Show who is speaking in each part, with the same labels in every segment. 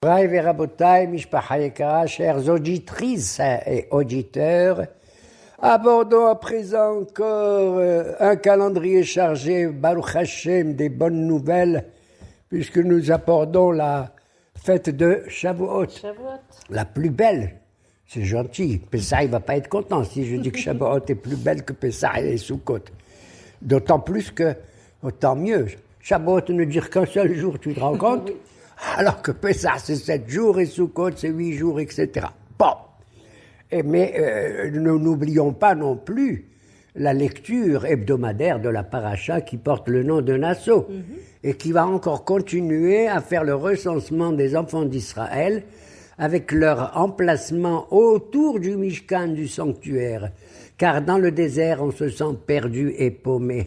Speaker 1: Braï Verabotai, Mishpacha Yekara, chères auditrices et auditeurs, abordons à présent encore un calendrier chargé, Baruch Hashem, des bonnes nouvelles, puisque nous abordons la fête de Shavuot, la plus belle. C'est gentil. Pessah, il ne va pas être content si je dis que Shavuot est plus belle que Pessah et Sukkot. D'autant plus que, autant mieux, Shavuot ne dure qu'un seul jour, tu te rends compte? Alors que Pessah, c'est 7 jours et Sukkot, c'est 8 jours, etc. Bon. Mais nous n'oublions pas non plus la lecture hebdomadaire de la paracha qui porte le nom de Nassau et qui va encore continuer à faire le recensement des enfants d'Israël avec leur emplacement autour du Mishkan, du sanctuaire. Car dans le désert, on se sent perdu et paumé.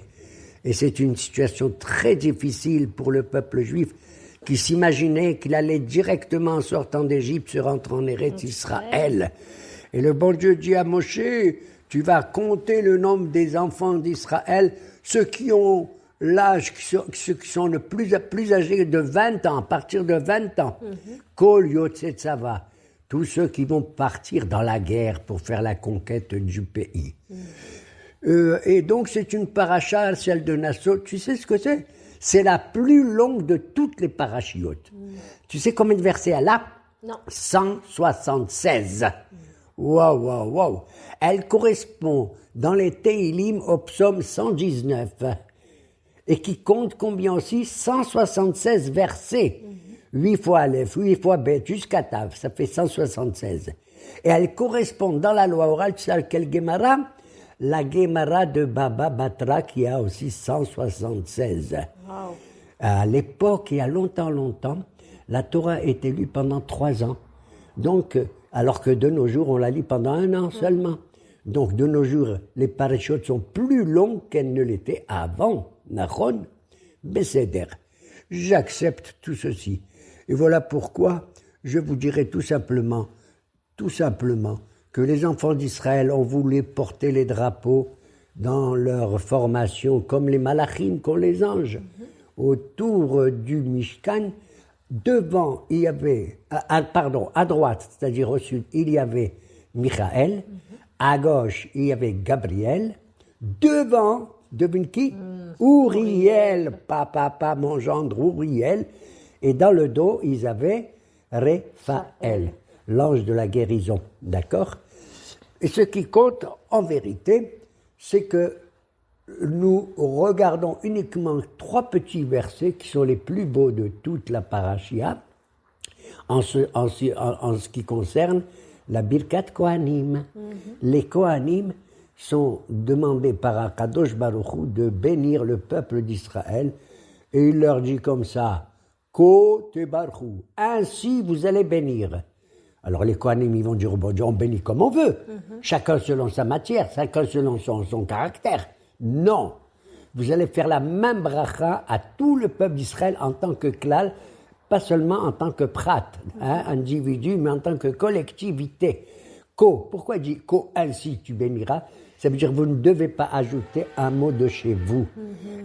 Speaker 1: Et c'est une situation très difficile pour le peuple juif qui s'imaginait qu'il allait directement en sortant d'Égypte se rendre en Eretz Israël. Et le bon Dieu dit à Moshe, tu vas compter le nombre des enfants d'Israël, ceux qui ont l'âge, ceux qui sont le plus âgés de 20 ans, à partir de 20 ans. Kol Yotzei Tzava, tous ceux qui vont partir dans la guerre pour faire la conquête du pays. Et donc c'est une paracha, celle de Nassau, tu sais ce que c'est? C'est la plus longue de toutes les parachiotes. Tu sais combien de versets elle a?
Speaker 2: Non.
Speaker 1: 176. Waouh. Elle correspond dans les Teilim au psaume 119 et qui compte combien aussi? 176 versets. 8 fois Aleph, 8 fois Bet, jusqu'à Tav, ça fait 176. Et elle correspond dans la loi orale, tu sais quelle Gemara? La Gemara de Baba Batra qui a aussi 176.
Speaker 2: Wow.
Speaker 1: À l'époque, il y a longtemps, la Torah était lue pendant 3 ans. Donc, alors que de nos jours, on la lit pendant 1 an seulement. Donc, de nos jours, les parachutes sont plus longues qu'elles ne l'étaient avant. Nachon, Besséder. J'accepte tout ceci. Et voilà pourquoi je vous dirai tout simplement, que les enfants d'Israël ont voulu porter les drapeaux dans leur formation, comme les malachim, comme les anges. Autour du Mishkan, devant, il y avait, à droite, c'est-à-dire au sud, il y avait Michaël, à gauche, il y avait Gabriel, devant, devine qui? Uriel, papa, mon gendre Uriel, et dans le dos, ils avaient Raphaël, l'ange de la guérison, d'accord? Et ce qui compte, en vérité, c'est que nous regardons uniquement 3 petits versets qui sont les plus beaux de toute la parashia, en ce qui concerne la Birkat Kohanim. Les Kohanim sont demandés par Akadosh Baruch Hu de bénir le peuple d'Israël, et il leur dit comme ça, Ko tebarchu, ainsi vous allez bénir. Alors les Kohanim, ils vont dire, bon Dieu, on bénit comme on veut, chacun selon sa matière, chacun selon son caractère. Non, vous allez faire la même bracha à tout le peuple d'Israël en tant que klal, pas seulement en tant que prat, individu, mais en tant que collectivité. Ko, pourquoi il dit ko, ainsi tu béniras? Ça veut dire que vous ne devez pas ajouter un mot de chez vous.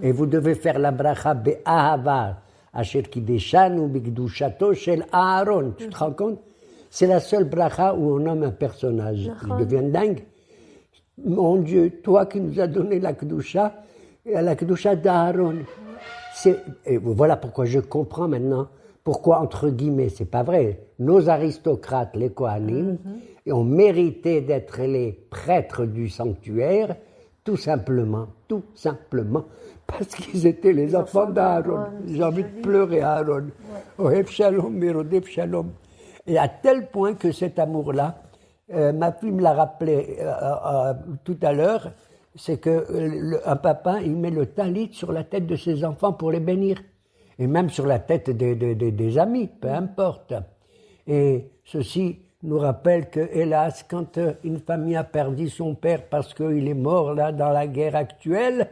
Speaker 1: Et vous devez faire la bracha be'ahava, asher kideshanu b'kedushato shel Aaron. Tu te rends compte? C'est la seule bracha où on nomme un personnage. Il devient dingue. Mon Dieu, toi qui nous as donné la kedusha, la kedusha d'Aaron. Et voilà pourquoi je comprends maintenant pourquoi, entre guillemets, c'est pas vrai, nos aristocrates, les Kohanim, ont mérité d'être les prêtres du sanctuaire, tout simplement, parce qu'ils étaient les enfants d'Aaron. J'ai envie de pleurer, Aaron. Ohev shalom, merodef shalom. Et à tel point que cet amour-là, ma fille me l'a rappelé tout à l'heure, c'est qu'un papa, il met le talit sur la tête de ses enfants pour les bénir. Et même sur la tête des amis, peu importe. Et ceci nous rappelle que, hélas, quand une famille a perdu son père parce qu'il est mort là dans la guerre actuelle,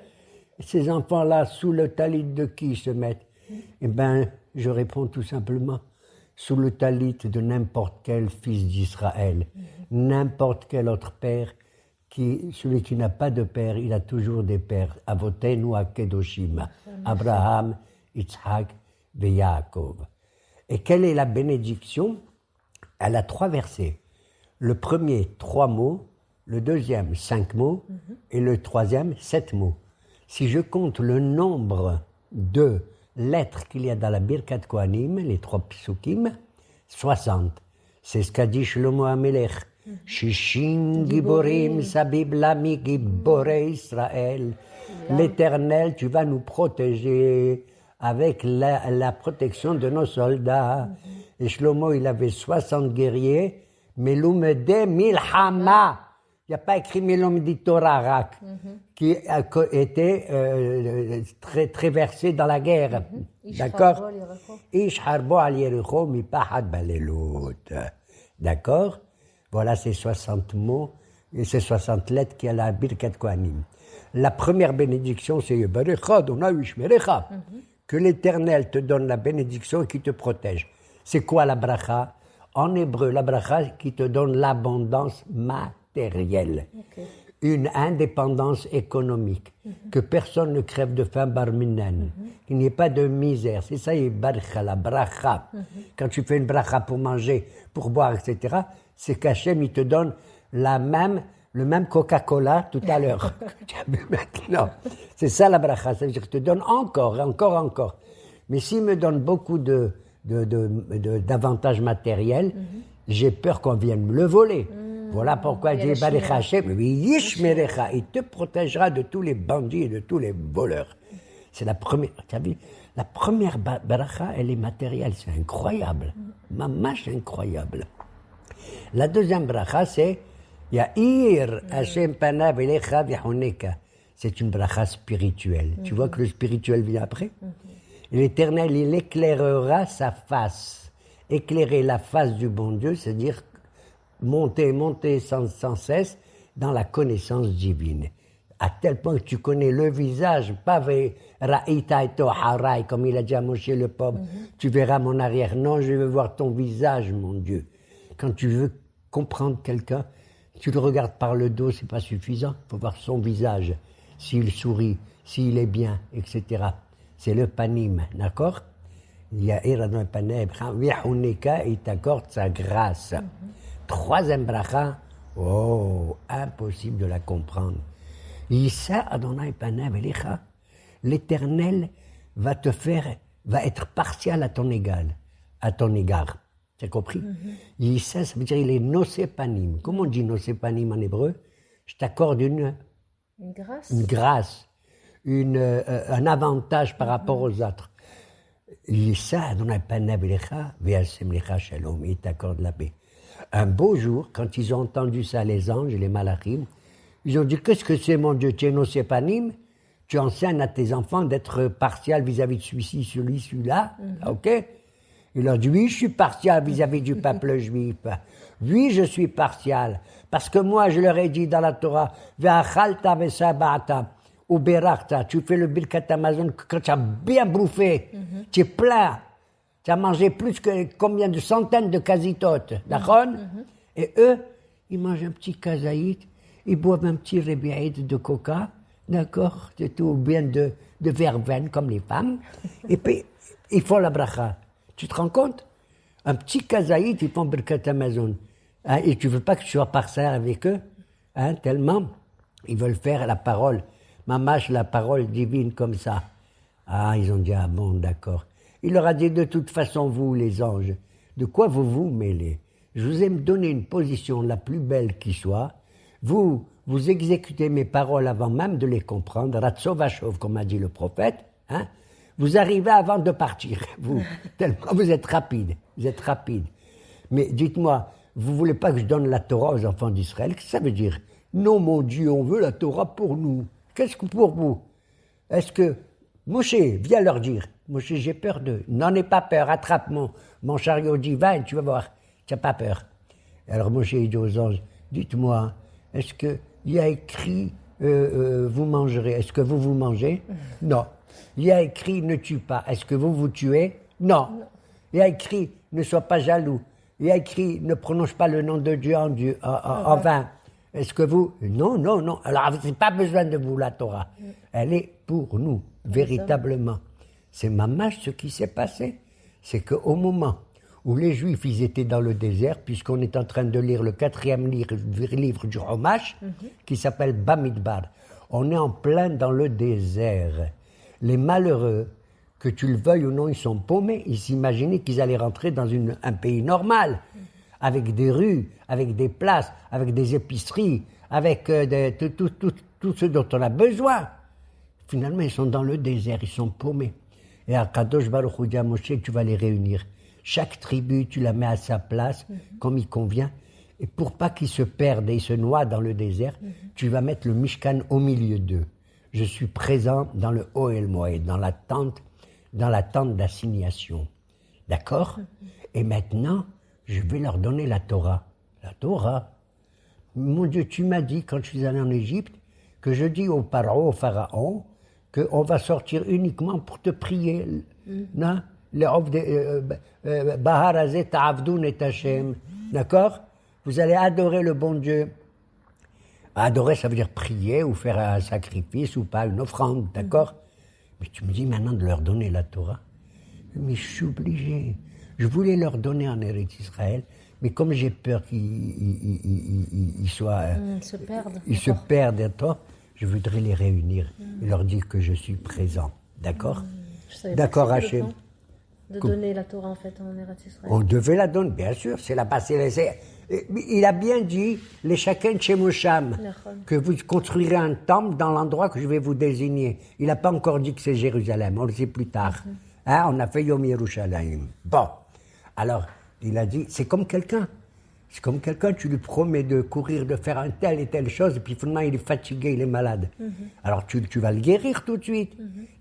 Speaker 1: ces enfants-là, sous le talit de qui se mettent? Eh bien, je réponds tout simplement, sous le talit de n'importe quel fils d'Israël, n'importe quel autre père, celui qui n'a pas de père, il a toujours des pères. Avotenu Akedoshim, Abraham, Yitzhak et Yaakov. Et quelle est la bénédiction? Elle a 3 versets. Le premier, 3 mots. Le deuxième, 5 mots. Et le troisième, 7 mots. Si je compte le nombre de lettres qu'il y a dans la Birkat Kohanim, les 3 psukim, 60. C'est ce qu'a dit Shlomo HaMelech. Shishim Giborim Sabib Lami Giborei Israël. L'Éternel, tu vas nous protéger avec la protection de nos soldats. Et Shlomo, il avait 60 guerriers. Melumede Milhama. Il n'y a pas écrit Melumedi Torah Rak, qui était très versé dans la guerre. D'accord? Ish harbo al Yericho mi pahad balelut. D'accord? Voilà ces 60 mots et ces 60 lettres qu'il y a à la Birkat Kohanim. La première bénédiction, c'est Yebarecha, Dona Ishmerecha. Que l'Éternel te donne la bénédiction et qui te protège. C'est quoi la bracha? En hébreu, la bracha qui te donne l'abondance matérielle. Une indépendance économique. Que personne ne crève de faim barminen. Qu'il n'y ait pas de misère. C'est ça, la bracha. Quand tu fais une bracha pour manger, pour boire, etc., c'est qu'Hachem, il te donne le même Coca-Cola tout à l'heure. Tu as bu maintenant. C'est ça la bracha. Ça veut dire qu'il te donne encore. Mais s'il me donne beaucoup d'avantages matériels, j'ai peur qu'on vienne me le voler. Voilà pourquoi j'ai Barecha Hachem, Yishmerecha, il te protégera de tous les bandits et de tous les voleurs. C'est la première, tu as vu, la première bracha, elle est matérielle, c'est incroyable. Mamash, incroyable. La deuxième bracha, c'est Ya'ir Hashem panav elecha v'choneka. C'est une bracha spirituelle. Tu vois que le spirituel vient après. L'Éternel, il éclairera sa face. Éclairer la face du bon Dieu, c'est-à-dire monter sans cesse dans la connaissance divine. À tel point que tu connais le visage, pas Ra'ita eto harai, comme il a dit à Moshe le pauvre. Tu verras mon arrière. Non, je veux voir ton visage, mon Dieu. Quand tu veux comprendre quelqu'un, tu le regardes par le dos, c'est pas suffisant. Il faut voir son visage, s'il sourit, s'il est bien, etc. C'est le panim, d'accord? Il y a Eradon Panem, Viahuneka, il t'accorde sa grâce. Troisième bracha, impossible de la comprendre. Yissa Adonai Panem Elecha, l'Éternel va être partial à ton égard. Tu as compris? Yissa, ça veut dire il est nosepanim. Comment on dit nosepanim en hébreu? Je t'accorde une grâce, un avantage par rapport aux autres. Yissa Adonai Panem Elecha, Ve'asem Lecha Shalom, il t'accorde la paix. Un beau jour, quand ils ont entendu ça, les anges et les malachim, ils ont dit, qu'est-ce que c'est, mon Dieu, tu es nosepanim? Tu enseignes à tes enfants d'être partial vis-à-vis de celui-ci, celui-là, ok? Il leur dit, oui, je suis partial vis-à-vis du peuple juif. Oui, je suis partial. Parce que moi, je leur ai dit dans la Torah, Ve'achalta ve'sabata, ou berachta, tu fais le Birkat Hamazon quand tu as bien bouffé, tu es plein. Tu as mangé plus que combien de centaines de kazitotes, d'accord? Et eux, ils mangent un petit kazaït, ils boivent un petit rébiaïd de coca, d'accord? C'est tout, ou bien de verveine, comme les femmes. Et puis, ils font la bracha. Tu te rends compte? Un petit kazaït, ils font Birkat Hamazon. Hein, et tu veux pas que tu sois partiel avec eux, hein, tellement ils veulent faire la parole. Mamache, la parole divine comme ça. Ah, ils ont dit, ah bon, d'accord. Il leur a dit, de toute façon, vous, les anges, de quoi vous vous mêlez? Je vous ai donné une position la plus belle qui soit. Vous exécutez mes paroles avant même de les comprendre. Ratzovachov, comme a dit le prophète. Hein? Vous arrivez avant de partir. Vous, tellement vous êtes rapide. Mais dites-moi, vous voulez pas que je donne la Torah aux enfants d'Israël? Qu'est-ce que ça veut dire? Non, mon Dieu, on veut la Torah pour nous. Qu'est-ce que pour vous? Est-ce que Moshe, viens leur dire. Moshe, j'ai peur d'eux. N'en aie pas peur, attrape mon chariot divin, tu vas voir, tu n'as pas peur. Alors Moshe dit aux anges, dites-moi, est-ce qu'il y a écrit vous mangerez? Est-ce que vous mangez? Non. Il y a écrit ne tue pas. Est-ce que vous tuez? Non. Il y a écrit ne sois pas jaloux. Il y a écrit ne prononce pas le nom de Dieu en vain. Est-ce que vous... Non. Alors, c'est pas besoin de vous, la Torah. Elle est pour nous, véritablement. C'est mamash ce qui s'est passé. C'est qu'au moment où les Juifs, ils étaient dans le désert, puisqu'on est en train de lire le 4e livre du Chumash, qui s'appelle Bamidbar. On est en plein dans le désert. Les malheureux, que tu le veuilles ou non, ils sont paumés. Ils s'imaginaient qu'ils allaient rentrer dans un pays normal, avec des rues, avec des places, avec des épiceries, avec tout ce dont on a besoin. Finalement, ils sont dans le désert, ils sont paumés. Et Akadosh Baruch Hu dit à Moshe, tu vas les réunir. Chaque tribu, tu la mets à sa place, comme il convient. Et pour pas qu'ils se perdent et ils se noient dans le désert, tu vas mettre le Mishkan au milieu d'eux. Je suis présent dans le Ohel Moed, dans la tente d'assignation. D'accord? Et maintenant, je vais leur donner la Torah. La Torah. Mon Dieu, tu m'as dit, quand je suis allé en Égypte, que je dis au pharaon, qu'on va sortir uniquement pour te prier. Non? D'accord? Vous allez adorer le bon Dieu. Adorer, ça veut dire prier ou faire un sacrifice ou pas, une offrande, d'accord? Mais tu me dis maintenant de leur donner la Torah. Mais je suis obligé. Je voulais leur donner en Eretz Israël, mais comme j'ai peur qu'ils soient... Ils se perdent, je voudrais les réunir et leur dire que je suis présent. D'accord? D'accord, Hachem.
Speaker 2: De donner la Torah en fait en Eretz Israël.
Speaker 1: On devait la donner, bien sûr, c'est la passée. Il a bien dit, les Shaken Shemosham, que vous construirez un temple dans l'endroit que je vais vous désigner. Il n'a pas encore dit que c'est Jérusalem, on le sait plus tard. Hein, on a fait Yom Yerushalayim. Bon, alors, il a dit, c'est comme quelqu'un. C'est comme quelqu'un, tu lui promets de courir, de faire un telle et telle chose, et puis finalement il est fatigué, il est malade. Alors tu vas le guérir tout de suite.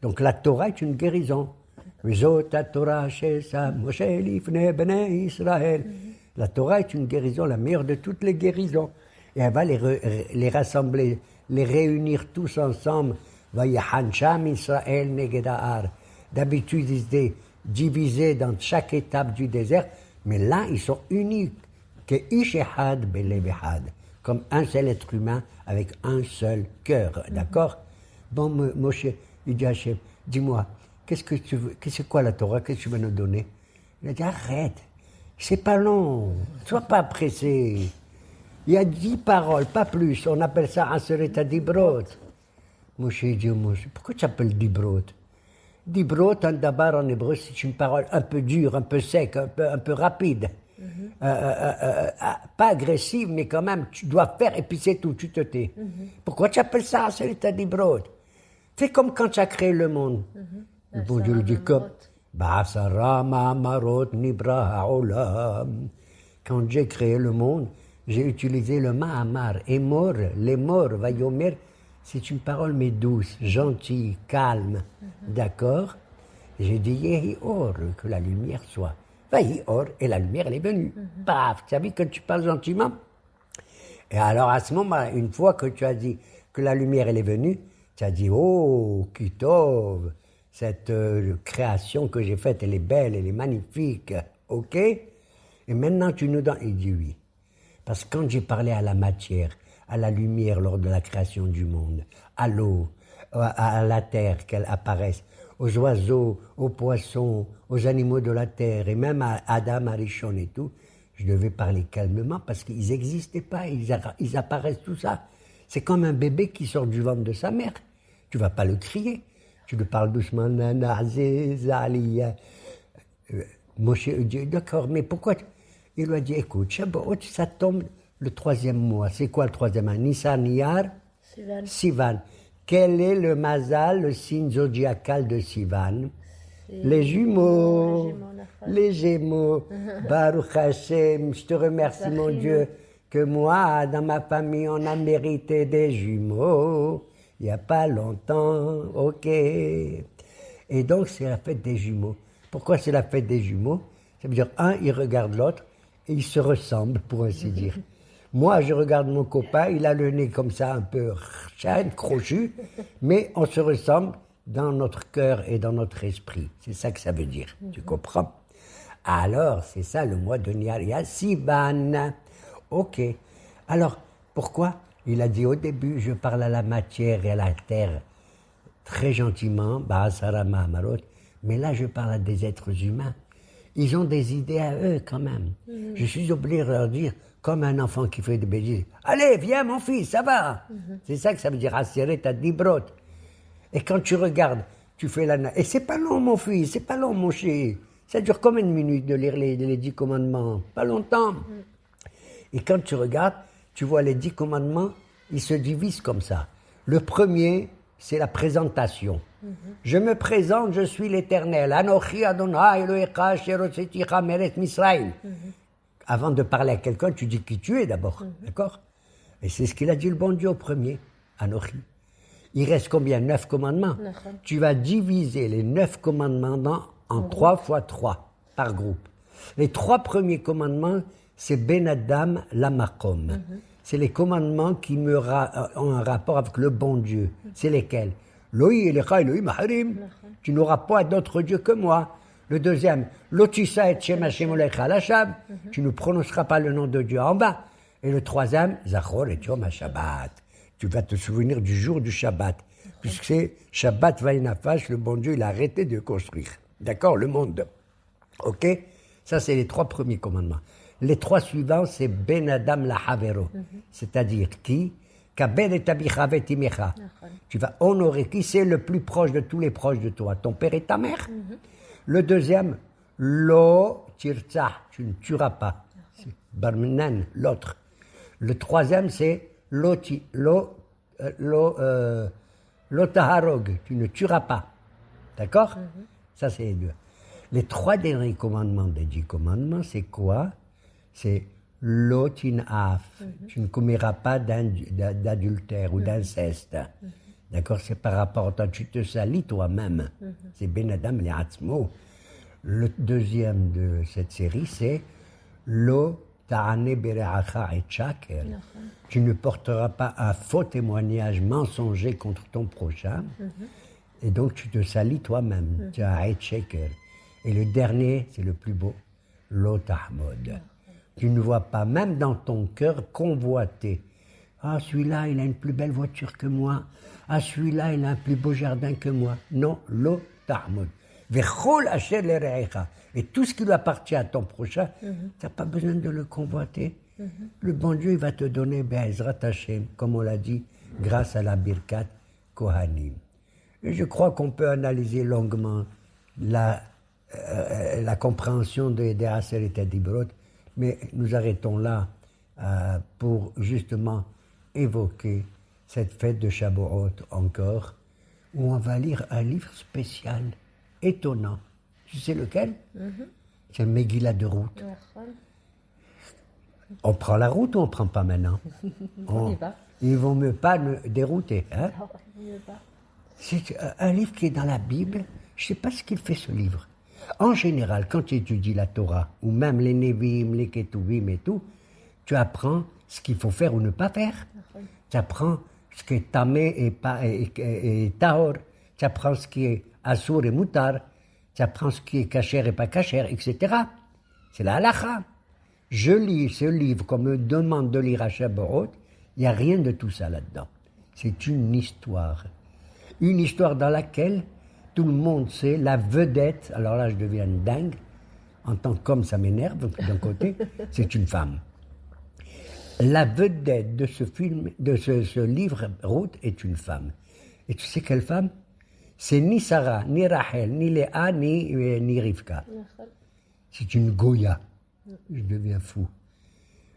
Speaker 1: Donc la Torah est une guérison. La Torah est une guérison, la meilleure de toutes les guérisons. Et elle va les rassembler, les réunir tous ensemble. D'habitude, ils étaient divisés dans chaque étape du désert, mais là, ils sont uniques. Comme un seul être humain avec un seul cœur. D'accord? Bon, Moshe, il dit à Hachem, dis-moi, qu'est-ce que tu veux, c'est quoi la Torah, qu'est-ce que tu veux nous donner? Il a dit, arrête, c'est pas long, sois pas pressé. Il y a 10 paroles, pas plus, on appelle ça un seul état dibrot. Moshe dit, Moshe, pourquoi tu appelles dibrot? Dibrot, un dabar en hébreu, c'est une parole un peu dure, un peu sec, un peu rapide. Pas agressive, mais quand même, tu dois faire et puis c'est tout, tu te tais. Pourquoi tu appelles ça un seul état dibrot? Fais comme quand tu as créé le monde. Le bon Dieu le dit comme quand j'ai créé le monde, j'ai utilisé le ma'amar, emor, l'emor, vayomer, c'est une parole mais douce, gentille, calme, d'accord? J'ai dit yehi or, que la lumière soit. Vayi or, et la lumière elle est venue. Paf, tu as vu que tu parles gentiment? Et alors à ce moment, une fois que tu as dit que la lumière elle est venue, tu as dit oh, kitov, cette création que j'ai faite, elle est belle, elle est magnifique, ok? Et maintenant tu nous donnes, il dit oui. Parce que quand j'ai parlé à la matière, à la lumière lors de la création du monde, à l'eau, à la terre qu'elle apparaisse, aux oiseaux, aux poissons, aux animaux de la terre, et même à Adam, Arishon et tout, je devais parler calmement parce qu'ils n'existaient pas, ils apparaissent tout ça. C'est comme un bébé qui sort du ventre de sa mère. Tu ne vas pas le crier. Tu le parles doucement. Moshe dit, d'accord, mais pourquoi? Il lui a dit, écoute, Shavuot, ça tombe le 3e mois. C'est quoi le 3e mois? Nissan, Iyar, Sivan. Quel est le mazal, le signe zodiacal de Sivan? Les jumeaux. Les Gémeaux. Baruch Hashem, je te remercie, mon Dieu, que moi, dans ma famille, on a mérité des jumeaux. Il n'y a pas longtemps, ok. Et donc, c'est la fête des jumeaux. Pourquoi c'est la fête des jumeaux? Ça veut dire, un, il regarde l'autre, et ils se ressemblent, pour ainsi dire. Moi, je regarde mon copain, il a le nez comme ça, un peu crochu, mais on se ressemble dans notre cœur et dans notre esprit. C'est ça que ça veut dire, tu comprends? Alors, c'est ça le mois de Niaria Sivan. Ok. Alors, pourquoi? Il a dit au début, je parle à la matière et à la terre très gentiment, mais là je parle à des êtres humains. Ils ont des idées à eux quand même. Je suis obligé de leur dire, comme un enfant qui fait des bêtises, allez, viens mon fils, ça va. C'est ça que ça veut dire, asserer ta dibrot. Et quand tu regardes, tu fais la... Et c'est pas long mon fils, c'est pas long mon chéri. Ça dure combien de minutes de lire les 10 commandements? Pas longtemps. Et quand tu regardes, tu vois les 10 commandements, ils se divisent comme ça. Le premier, c'est la présentation. Je me présente, je suis l'Éternel. Anochi Adonai Elohecha asher hotzeticha me'eretz Misraïm. Avant de parler à quelqu'un, tu dis qui tu es d'abord. D'accord? Et c'est ce qu'il a dit le bon Dieu au premier. Anochi. Il reste combien? 9 commandements. Tu vas diviser les 9 commandements en 3 fois 3 par groupe. Les 3 premiers commandements, c'est Ben Adam Lamakom. C'est les commandements qui ont un rapport avec le bon Dieu. C'est lesquels? Loi elecha Elohim harim. Tu n'auras pas d'autre Dieu que moi. Le deuxième, Lotisa et Shem Hashem olecha lashab. Tu ne prononceras pas le nom de Dieu en bas. Et le troisième, Zachor et Yom HaShabbat. Tu vas te souvenir du jour du Shabbat. Puisque c'est Shabbat Vaïnafash, le bon Dieu, il a arrêté de construire. D'accord? Le monde. Ok? Ça, c'est les 3 premiers commandements. Les 3 suivants, c'est Ben Adam la Havero. C'est-à-dire qui? Kabed et Abichavet Imecha. Tu vas honorer qui c'est le plus proche de tous les proches de toi? Ton père et ta mère. Le deuxième, Lo Tirtzah. Tu ne tueras pas. C'est Barmenan, l'autre. Le troisième, c'est Lo Taharog. Tu ne tueras pas. D'accord? Ça, c'est les 2. Les 3 derniers commandements des 10 commandements, c'est quoi? C'est Lotinaf. Tu ne commettras pas d'adultère ou d'inceste. D'accord? C'est par rapport à toi. Tu te salis toi-même. C'est Ben Adam Le'atzmo. Le deuxième de cette série, c'est Lo Ta'ane Bere'acha et Shaker. Tu ne porteras pas un faux témoignage mensonger contre ton prochain. Et donc tu te salis toi-même. Tu as et Shaker. Et le dernier, c'est le plus beau, Lo Tahmod. Tu ne vois pas, même dans ton cœur, convoiter. Ah, celui-là, il a une plus belle voiture que moi. Ah, celui-là, il a un plus beau jardin que moi. Non, Lo Tahmod. Vechol asher lerecha. Et tout ce qui lui appartient à ton prochain, tu n'as pas besoin de le convoiter. Le bon Dieu, il va te donner Be'ezrat Hashem, comme on l'a dit, grâce à la Birkat Kohanim. Et je crois qu'on peut analyser longuement la compréhension des Aseret Dibrot, mais nous arrêtons là pour justement évoquer cette fête de Shavuot encore, où on va lire un livre spécial, étonnant. Tu sais lequel? C'est le Megillah de Ruth. On prend la route ou on ne prend pas maintenant?
Speaker 2: On y va.
Speaker 1: Ils ne vont mieux pas nous dérouter. Hein?
Speaker 2: Non, on y va.
Speaker 1: C'est un livre qui est dans la Bible. Je ne sais pas ce qu'il fait, ce livre. En général, quand tu étudies la Torah, ou même les Nevim, les Ketuvim et tout, tu apprends ce qu'il faut faire ou ne pas faire. Tu apprends ce qui est tamé et tahor. Tu apprends ce qui est assour et moutar. Tu apprends ce qui est kasher et pas kasher, etc. C'est la halakha. Je lis ce livre qu'on me demande de lire à Shavuot. Il n'y a rien de tout ça là-dedans. C'est une histoire. Une histoire dans laquelle tout le monde sait, la vedette, alors là je deviens dingue, en tant qu'homme ça m'énerve d'un côté, c'est une femme. La vedette de ce film, de ce livre, Ruth, est une femme. Et tu sais quelle femme? C'est ni Sarah, ni Rachel, ni Léa, ni Rivka. C'est une Goya. Je deviens fou.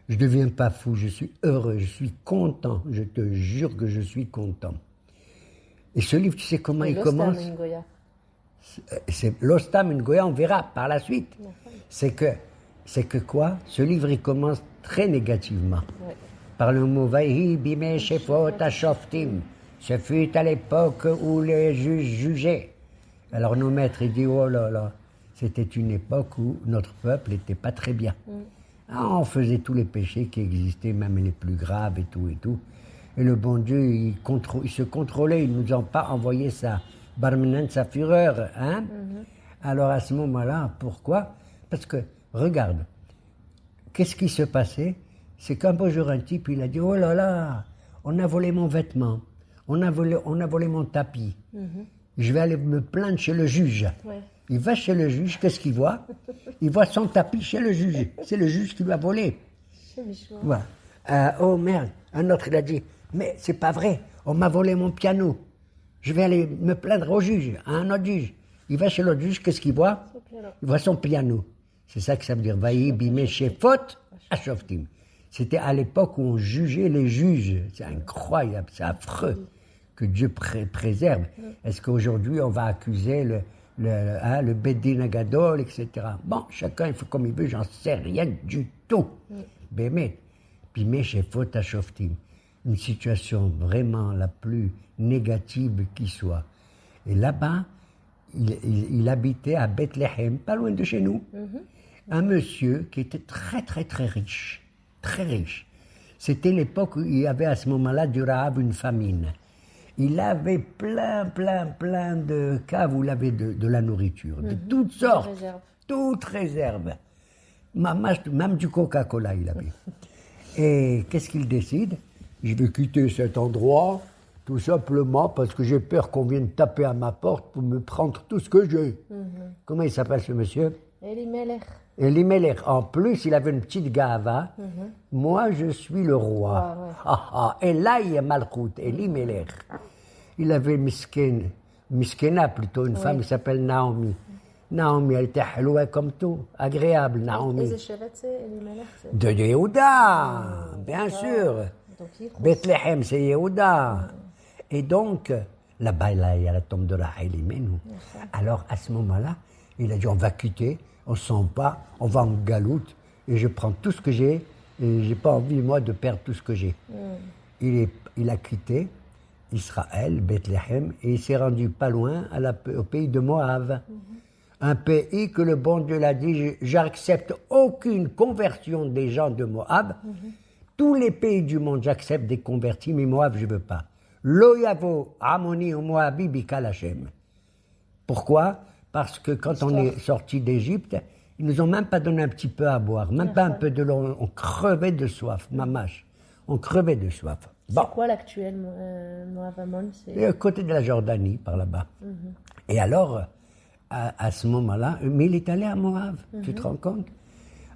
Speaker 1: Je ne deviens pas fou, je suis heureux, je suis content. Je te jure que je suis content. Et ce livre, tu sais comment il commence? C'est l'Ostam, une Goya, on verra par la suite. C'est que quoi? Ce livre, il commence très négativement. Ouais. Par le mot Vaihi bimeh shefot hashoftim. Ce fut à l'époque où les juges jugeaient. Alors nos maîtres, ils disent, oh là là, c'était une époque où notre peuple n'était pas très bien. On faisait tous les péchés qui existaient, même les plus graves et tout et tout. Et le bon Dieu, il se contrôlait, il ne nous a pas envoyé sa barmenan, sa fureur. Hein? Alors à ce moment-là, pourquoi? Parce que, regarde, qu'est-ce qui se passait? C'est qu'un beau jour, un type, il a dit, oh là là, on a volé mon vêtement, on a volé mon tapis. Je vais aller me plaindre chez le juge. Ouais. Il va chez le juge, qu'est-ce qu'il voit? Il voit son tapis chez le juge. C'est le juge qui lui a volé.
Speaker 2: C'est méchant.
Speaker 1: Voilà. Oh merde, un autre il a dit, mais c'est pas vrai, on m'a volé mon piano. Je vais aller me plaindre au juge, à un autre juge. Il va chez l'autre juge, qu'est-ce qu'il voit? Il voit son piano. C'est ça que ça veut dire, vaïe, bimé, chez faute, ashoftim. C'était à l'époque où on jugeait les juges. C'est incroyable, c'est affreux que Dieu préserve. Est-ce qu'aujourd'hui on va accuser le Beddin Agadol, etc. Bon, chacun il fait comme il veut, j'en sais rien du tout. Bémet, bimé, chez faute, ashoftim. Une situation vraiment la plus négative qui soit. Et là-bas, il habitait à Bethléem, pas loin de chez nous, un monsieur qui était très très très riche, très riche. C'était l'époque où il y avait à ce moment-là du Rahab, une famine. Il avait plein de caves où il avait de la nourriture, de toutes sortes, toutes réserves. Même du Coca-Cola il avait. Et qu'est-ce qu'il décide? Je vais quitter cet endroit, tout simplement parce que j'ai peur qu'on vienne taper à ma porte pour me prendre tout ce que j'ai. Comment il s'appelle ce monsieur?
Speaker 2: Elimelech.
Speaker 1: Elimelech. En plus, il avait une petite gava. Moi, je suis le roi. Et là, il y a Malkout, Elimelech. Il avait Miskena plutôt, une femme qui s'appelle Naomi. Naomi, elle était haloua comme tout, agréable, Naomi.
Speaker 2: Et Chevet, c'est Elimelech.
Speaker 1: De Yehuda, bien sûr. Bethléem, c'est Yehuda. Et donc, là-bas, il y a la tombe de Rahel Imenu. Alors, à ce moment-là, il a dit, on va quitter, on ne sent pas, on va en galoute, et je prends tout ce que j'ai, et je n'ai pas envie, moi, de perdre tout ce que j'ai. Il a quitté Israël, Bethléem, et il s'est rendu pas loin au pays de Moab. Un pays que le bon Dieu l'a dit, j'accepte aucune conversion des gens de Moab. Tous les pays du monde, j'accepte des convertis, mais Moab, je ne veux pas. Lo yavo Amoni ou Moabi bikal Hashem. Pourquoi? Parce que quand on est sorti d'Égypte, ils nous ont même pas donné un petit peu à boire, même pas un peu de l'eau. On crevait de soif, mamache. On crevait de soif. Bon.
Speaker 2: C'est quoi l'actuel Moab Ammon?
Speaker 1: C'est à côté de la Jordanie, par là-bas. Et alors, à ce moment-là, mais il est allé à Moab, tu te rends compte?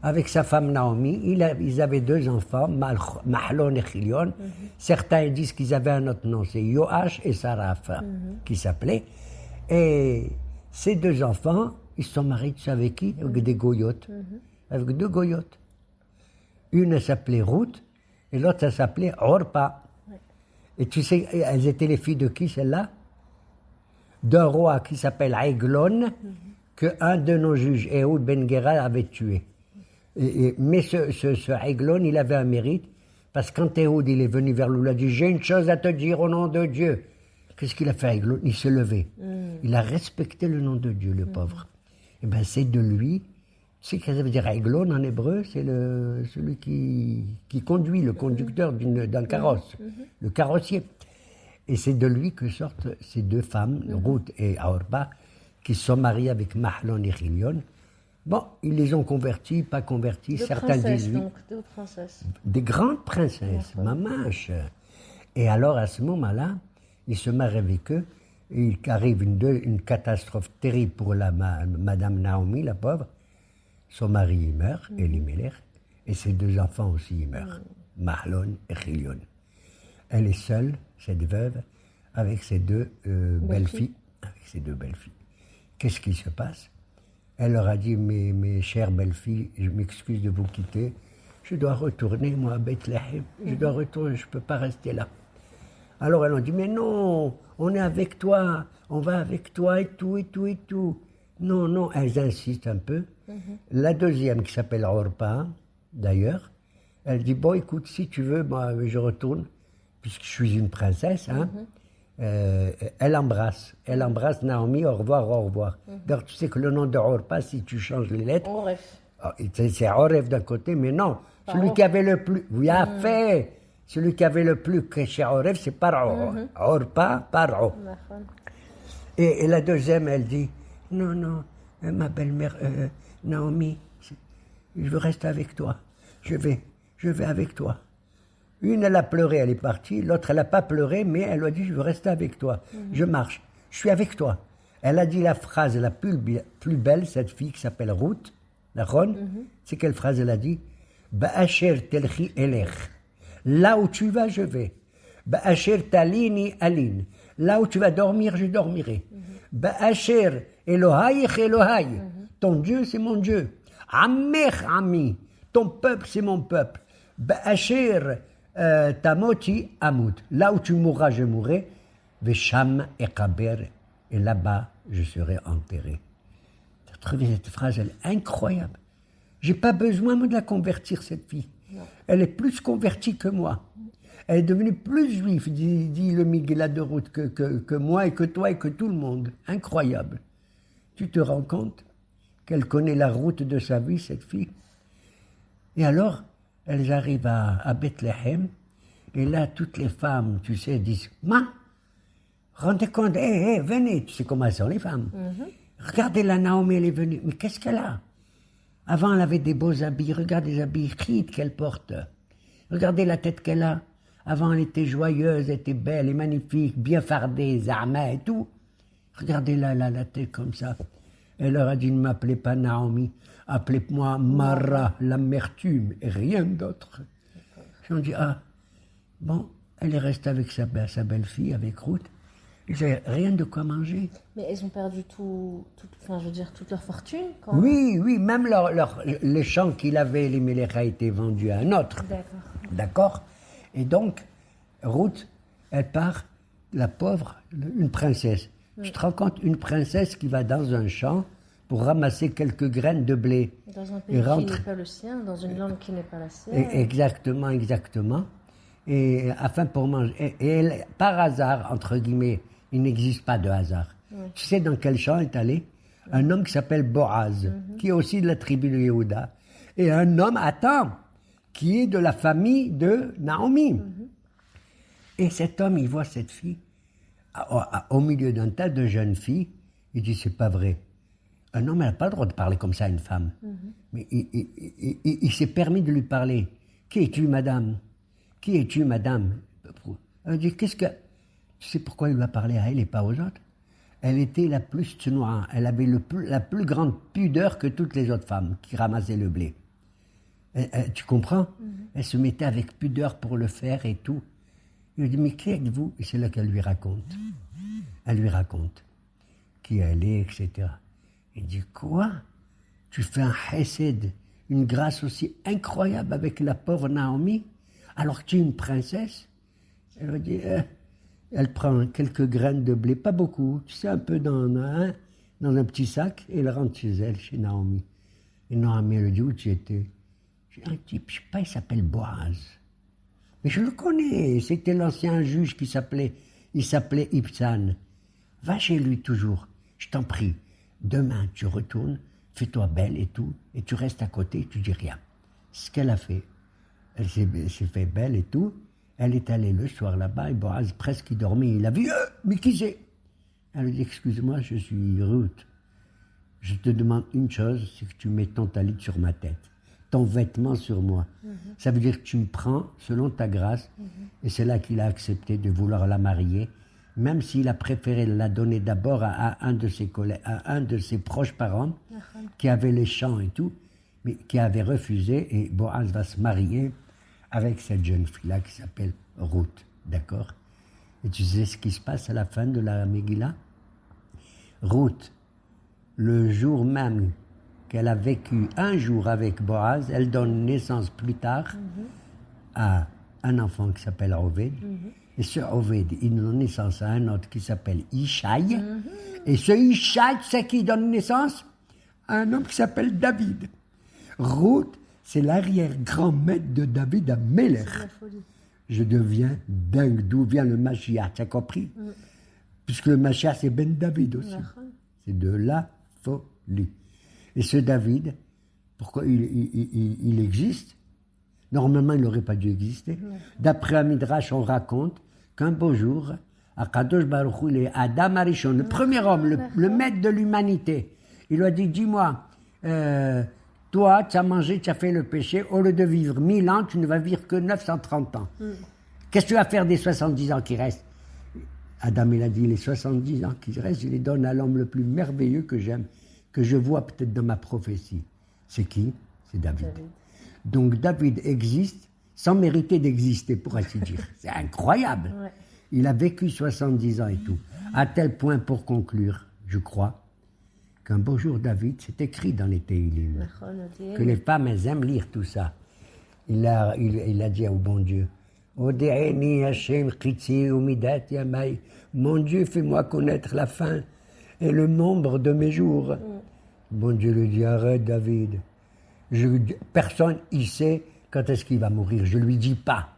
Speaker 1: Avec sa femme Naomi, ils avaient 2 enfants, Mahlon et Chilion. Certains disent qu'ils avaient un autre nom, c'est Yoash et Saraph, qui s'appelaient. Et ces 2 enfants, ils se sont mariés, tu sais avec qui? Avec des goyotes. Avec 2 goyotes. Une, elle s'appelait Ruth, et l'autre, elle s'appelait Orpa. Et tu sais, elles étaient les filles de qui, celles-là? D'un roi qui s'appelle Aiglon, qu'un de nos juges, Ehud Ben Gera, avait tué. Mais ce Aiglon, il avait un mérite, parce que quand Ehud il est venu vers lui, il a dit, j'ai une chose à te dire au nom de Dieu. Qu'est-ce qu'il a fait, Aiglon? Il s'est levé. Il a respecté le nom de Dieu, le pauvre. Et bien, c'est de lui. Tu sais ce que ça veut dire Aiglon en hébreu? C'est celui qui conduit, le conducteur d'un carrosse, le carrossier. Et c'est de lui que sortent ces 2 femmes, Ruth et Orpa, qui sont mariées avec Mahlon et Chilion. Bon, ils les ont convertis, pas convertis, certains disent oui.
Speaker 2: Donc, 2 princesses.
Speaker 1: Des grandes princesses, mamache. Et alors, à ce moment-là, il se marie avec eux, et il arrive une catastrophe terrible pour Madame Naomi, la pauvre. Son mari, il meurt, Elimelech, et ses 2 enfants aussi, ils meurent, Mahlon et Chilion. Elle est seule, cette veuve, avec ses 2 belles-filles. Avec ses 2 belles-filles. Qu'est-ce qui se passe? Elle leur a dit, mes chères belles-filles, je m'excuse de vous quitter, je dois retourner, moi, à Bethléem. Je dois retourner, je ne peux pas rester là. Alors elles ont dit, mais non, on est avec toi, on va avec toi et tout, et tout, et tout. Non, non, elles insistent un peu. La deuxième, qui s'appelle Orpa, d'ailleurs, elle dit, bon, écoute, si tu veux, moi, je retourne, puisque je suis une princesse, hein. Elle embrasse Naomi, au revoir, au revoir. Donc tu sais que le nom de Orpa, si tu changes les lettres,
Speaker 2: Oref.
Speaker 1: C'est Oref d'un côté, mais non, celui qui avait le plus, oui, a fait, celui qui avait le plus que chez Oref, c'est Paro, Orpa, Paro. Et la deuxième, elle dit, non, non, ma belle-mère, Naomi, je veux rester avec toi, je vais avec toi. Une, elle a pleuré, elle est partie. L'autre, elle n'a pas pleuré, mais elle a dit, je veux rester avec toi. Je marche. Je suis avec toi. Elle a dit la phrase la plus belle, cette fille qui s'appelle Ruth, la Ron. C'est quelle phrase elle a dit? Ba'asher telchi elech. Là où tu vas, je vais. Ba'asher talini alin. Là où tu vas dormir, je dormirai. Ba'asher Elohayich Elohai. Ton Dieu, c'est mon Dieu. Amech ami. Ton peuple, c'est mon peuple. Ba'asher tamoti amut. Là où tu mourras, je mourrai. Vesham ekaber. Et là-bas, je serai enterré. Tu as trouvé cette phrase, elle est incroyable. J'ai pas besoin, moi, de la convertir, cette fille.
Speaker 2: Non.
Speaker 1: Elle est plus convertie que moi. Elle est devenue plus juive, dit le Miguel de Ruth, que moi et que toi et que tout le monde. Incroyable. Tu te rends compte qu'elle connaît la route de sa vie, cette fille? Et alors, elles arrivent à Bethléem, et là, toutes les femmes, tu sais, disent « Ma, rendez compte, venez !» Tu sais comment elles sont, les femmes. Regardez la Naomi, elle est venue. Mais qu'est-ce qu'elle a? Avant, elle avait des beaux habits. Regardez les habits rides qu'elle porte. Regardez la tête qu'elle a. Avant, elle était joyeuse, elle était belle et magnifique, bien fardée, zama et tout. Regardez la tête comme ça. Elle leur a dit, ne m'appelez pas Naomi, appelez-moi Mara, l'amertume, et rien d'autre. Ils ont dit, bon, elle est restée avec sa belle-fille, avec Ruth. Ils n'avaient rien de quoi manger.
Speaker 2: Mais elles ont perdu toute leur fortune quand...
Speaker 1: Oui, même les champs qu'il avait, les Mélèches, a été vendus à un autre. D'accord. Et donc, Ruth, elle part, la pauvre, une princesse. Tu te rends compte, une princesse qui va dans un champ pour ramasser quelques graines de blé.
Speaker 2: Dans un pays qui n'est pas le sien, dans une langue qui n'est pas la sienne.
Speaker 1: Exactement. Et afin pour manger. Et elle, par hasard, entre guillemets, il n'existe pas de hasard. Tu sais dans quel champ est allé? Un homme qui s'appelle Boaz, qui est aussi de la tribu de Yehuda. Et un homme, qui est de la famille de Naomi. Et cet homme, il voit cette fille au milieu d'un tas de jeunes filles. Il dit, c'est pas vrai. Un homme n'a pas le droit de parler comme ça à une femme. Mais il s'est permis de lui parler. Qui es-tu, madame? Qui es-tu, madame? Elle dit, qu'est-ce que... Tu sais pourquoi il lui a parlé à elle et pas aux autres? Elle était la plus tsnoua. Elle avait la plus grande pudeur que toutes les autres femmes qui ramassaient le blé. Tu comprends? Elle se mettait avec pudeur pour le faire et tout. Il lui dit, mais qui êtes-vous? Et c'est là qu'elle lui raconte. Elle lui raconte qui elle est, etc. Il dit, quoi? Tu fais un chesed, une grâce aussi incroyable avec la pauvre Naomi, alors que tu es une princesse? Elle lui dit, elle prend quelques graines de blé, pas beaucoup, tu sais, un peu dans un petit sac, et elle rentre chez elle, chez Naomi. Et Naomi lui dit, où tu étais? J'ai un type, je sais pas, il s'appelle Boaz. Mais je le connais, c'était l'ancien juge il s'appelait Ibsan. Va chez lui toujours, je t'en prie. Demain, tu retournes, fais-toi belle et tout, et tu restes à côté, tu dis rien. C'est ce qu'elle a fait. Elle s'est fait belle et tout. Elle est allée le soir là-bas, et Boaz, presque il dormait, il a vu, mais qui c'est? Elle lui dit, excuse-moi, je suis Ruth. Je te demande une chose, c'est que tu mets ton talit sur ma tête, ton vêtement sur moi. Ça veut dire que tu me prends selon ta grâce, et c'est là qu'il a accepté de vouloir la marier, même s'il a préféré la donner d'abord à un de ses proches parents, qui avait les champs et tout, mais qui avait refusé, et Boaz va se marier avec cette jeune fille-là qui s'appelle Ruth, d'accord? Et tu sais ce qui se passe à la fin de la Megillah? Ruth, le jour même qu'elle a vécu un jour avec Boaz, elle donne naissance plus tard à un enfant qui s'appelle Oved. Et ce Oved, il donne naissance à un autre qui s'appelle Ishaï. Et ce Ishaï, tu sais qui donne naissance? À un homme qui s'appelle David. Ruth, c'est l'arrière-grand-maître de David à Melech. Je deviens dingue. D'où vient le Mashiach, tu as compris? Puisque le Mashiach, c'est Ben David aussi. C'est de la folie. Et ce David, pourquoi il existe? Normalement, il n'aurait pas dû exister. D'après un Midrash, on raconte qu'un beau jour, Akadosh Baruch Hu, il est Adam Arishon, le premier homme, le maître de l'humanité. Il lui a dit, dis-moi, toi, tu as mangé, tu as fait le péché, au lieu de vivre 1000 ans, tu ne vas vivre que 930 ans. Qu'est-ce que tu vas faire des 70 ans qui restent? Adam, il a dit, les 70 ans qui restent, je les donne à l'homme le plus merveilleux que j'aime, que je vois peut-être dans ma prophétie. C'est qui? C'est David. Donc David existe sans mériter d'exister, pour ainsi dire. C'est incroyable.
Speaker 2: Ouais.
Speaker 1: Il a vécu 70 ans et tout. À tel point, pour conclure, je crois, qu'un beau jour, David, c'est écrit dans les Téhilim, que les femmes, elles aiment lire tout ça. Il a dit au bon Dieu, Odéni Hashem Chitzi Umidat Yamai, mon Dieu, fais-moi connaître la fin et le nombre de mes jours. Bon Dieu lui dit, arrête David. Personne y sait quand est-ce qu'il va mourir. Je ne lui dis pas.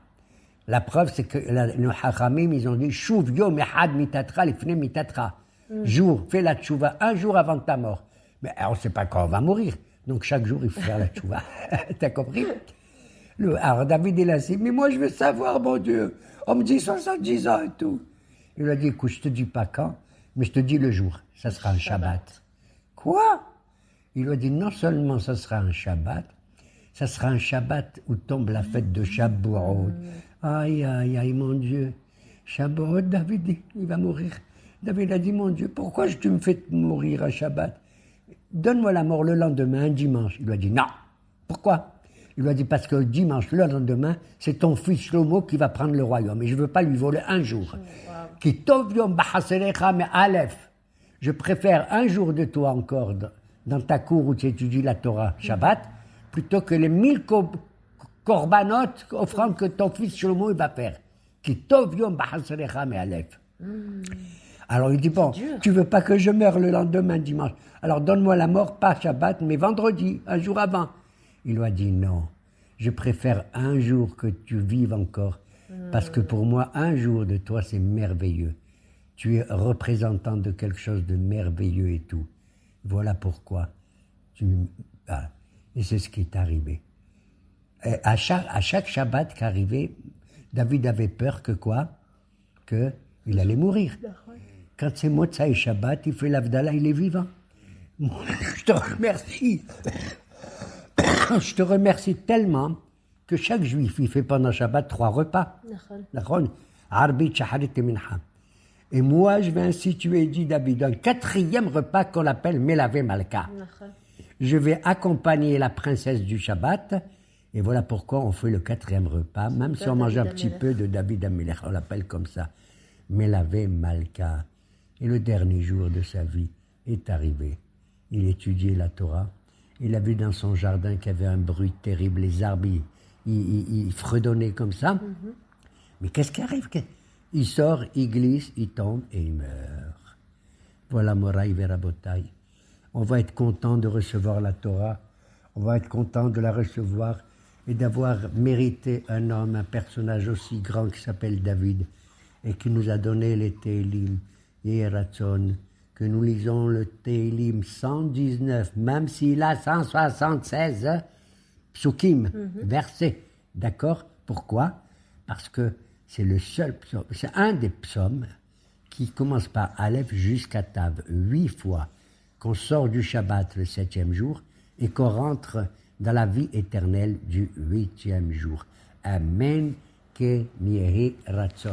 Speaker 1: La preuve, c'est que nos Hachamim, ils ont dit, Shuv yom echad mitatra lifnei mitatra. Jour, fais la tchouva un jour avant ta mort. Mais on ne sait pas quand on va mourir. Donc chaque jour, il faut faire la tchouva. T'as compris? Alors David, il a dit, mais moi je veux savoir, mon Dieu. On me dit 70 ans et tout. Il a dit, écoute, je ne te dis pas quand, mais je te dis le jour. Ça sera un Shabbat. Quoi? Il lui a dit, non seulement ça sera un Shabbat, ça sera un Shabbat où tombe la fête de Shavuot. Aïe, aïe, aïe, mon Dieu. Shavuot, David, il va mourir. David a dit, mon Dieu, pourquoi tu me fais mourir à Shabbat? Donne-moi la mort le lendemain, un dimanche. Il lui a dit, non. Pourquoi? Il lui a dit, parce que le dimanche, le lendemain, c'est ton fils Shlomo qui va prendre le royaume. Et je ne veux pas lui voler un jour. Ki tov yom b'chaserecha me'alef. Je préfère un jour de toi encore dans ta cour où tu étudies la Torah, Shabbat, plutôt que les 1000 korbanot, offrandes que ton fils Shlomo il va faire. Ki tov yom b'chaserecha me'alef. Alors il dit, bon, tu veux pas que je meure le lendemain dimanche. Alors donne-moi la mort, pas Shabbat, mais vendredi, un jour avant. Il lui a dit, non, je préfère un jour que tu vives encore, parce que pour moi, un jour de toi, c'est merveilleux. Tu es représentant de quelque chose de merveilleux et tout. Voilà pourquoi. Et c'est ce qui est arrivé. Et à chaque Shabbat qu'arrivait, David avait peur que quoi? Qu'il allait mourir. Quand c'est Motsai Shabbat, il fait l'Avdallah, il est vivant. Je te remercie. Je te remercie tellement que chaque juif, il fait pendant Shabbat 3 repas. Arbit, Shaharit et Mincha. Et moi, je vais instituer, dit David, un 4e repas qu'on appelle Melavé Malka. Je vais accompagner la princesse du Shabbat. Et voilà pourquoi on fait le 4e repas, même si on mange un petit peu de David Amelech. On l'appelle comme ça. Melavé Malka. Et le dernier jour de sa vie est arrivé. Il étudiait la Torah. Il a vu dans son jardin qu'il y avait un bruit terrible. Les arbres, ils fredonnaient comme ça. Mais qu'est-ce qui arrive? Il sort, il glisse, il tombe et il meurt. Voilà Moraï Verabotaï. On va être content de recevoir la Torah. On va être content de la recevoir et d'avoir mérité un homme, un personnage aussi grand qui s'appelle David et qui nous a donné les Téhilim, Yeratzon, que nous lisons le Téhilim 119, même s'il a 176 psukim, versets. D'accord? Pourquoi? Parce que c'est le seul psaume, c'est un des psaumes qui commence par Aleph jusqu'à Tav, 8 fois, qu'on sort du Shabbat le 7e jour et qu'on rentre dans la vie éternelle du 8e jour. Amen, que Yehi Ratzon.